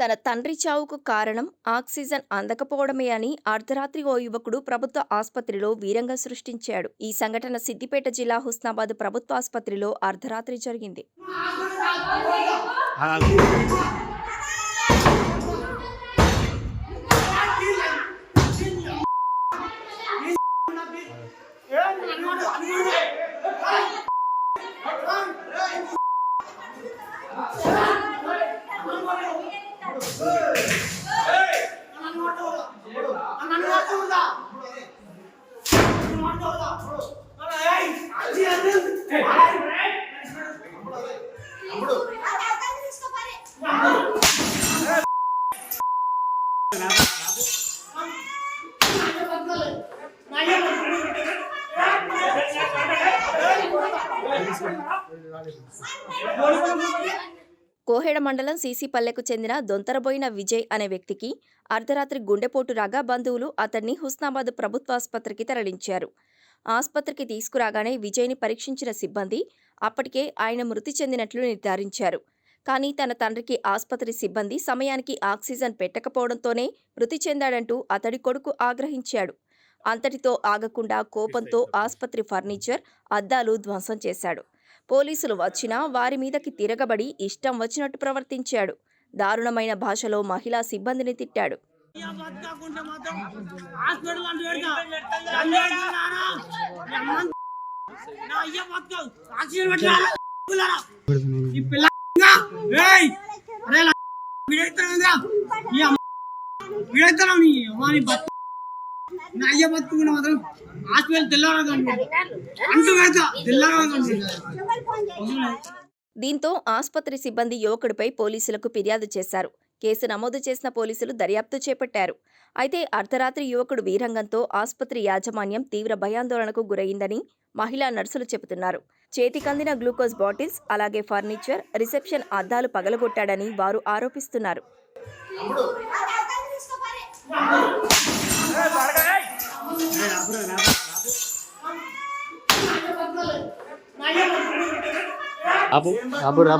తన తండ్రి చావుకు కారణం ఆక్సిజన్ అందకపోవడమే అని అర్ధరాత్రి ఓ యువకుడు ప్రభుత్వ ఆసుపత్రిలో వీరంగం సృష్టించాడు. ఈ సంఘటన సిద్దిపేట జిల్లా హుస్నాబాద్ ప్రభుత్వ ఆసుపత్రిలో అర్ధరాత్రి జరిగింది. కోహెడ మండలం సీసీపల్లెకు చెందిన దొంతరబోయిన విజయ్ అనే వ్యక్తికి అర్ధరాత్రి గుండెపోటు రాగా బంధువులు అతన్ని హుస్నాబాద్ ప్రభుత్వాసుపత్రికి తరలించారు. ఆసుపత్రికి తీసుకురాగానే విజయ్ని పరీక్షించిన సిబ్బంది అప్పటికే ఆయన మృతి చెందినట్లు నిర్ధారించారు. కానీ తన తండ్రికి ఆసుపత్రి సిబ్బంది సమయానికి ఆక్సిజన్ పెట్టకపోవడంతోనే మృతి చెందాడంటూ అతడి కొడుకు ఆగ్రహించాడు. అంతటితో ఆగకుండా కోపంతో ఆసుపత్రి ఫర్నిచర్, అద్దాలు ధ్వంసం చేశాడు. పోలీసులు వచ్చినా వారి మీదకి తిరగబడి ఇష్టం వచ్చినట్టు ప్రవర్తించాడు. దారుణమైన భాషలో మహిళా సిబ్బందిని తిట్టాడు. దీంతో ఆసుపత్రి సిబ్బంది యువకుడిపై పోలీసులకు ఫిర్యాదు చేశారు. కేసు నమోదు చేసిన పోలీసులు దర్యాప్తు చేపట్టారు. అయితే అర్ధరాత్రి యువకుడు వీరంగంతో ఆసుపత్రి యాజమాన్యం తీవ్ర భయాందోళనకు గురైందని మహిళా నర్సులు చెబుతున్నారు. చేతికందిన గ్లూకోజ్ బాటిల్స్, అలాగే ఫర్నిచర్, రిసెప్షన్ అద్దాలు పగలగొట్టాడని వారు ఆరోపిస్తున్నారు. ఆపురా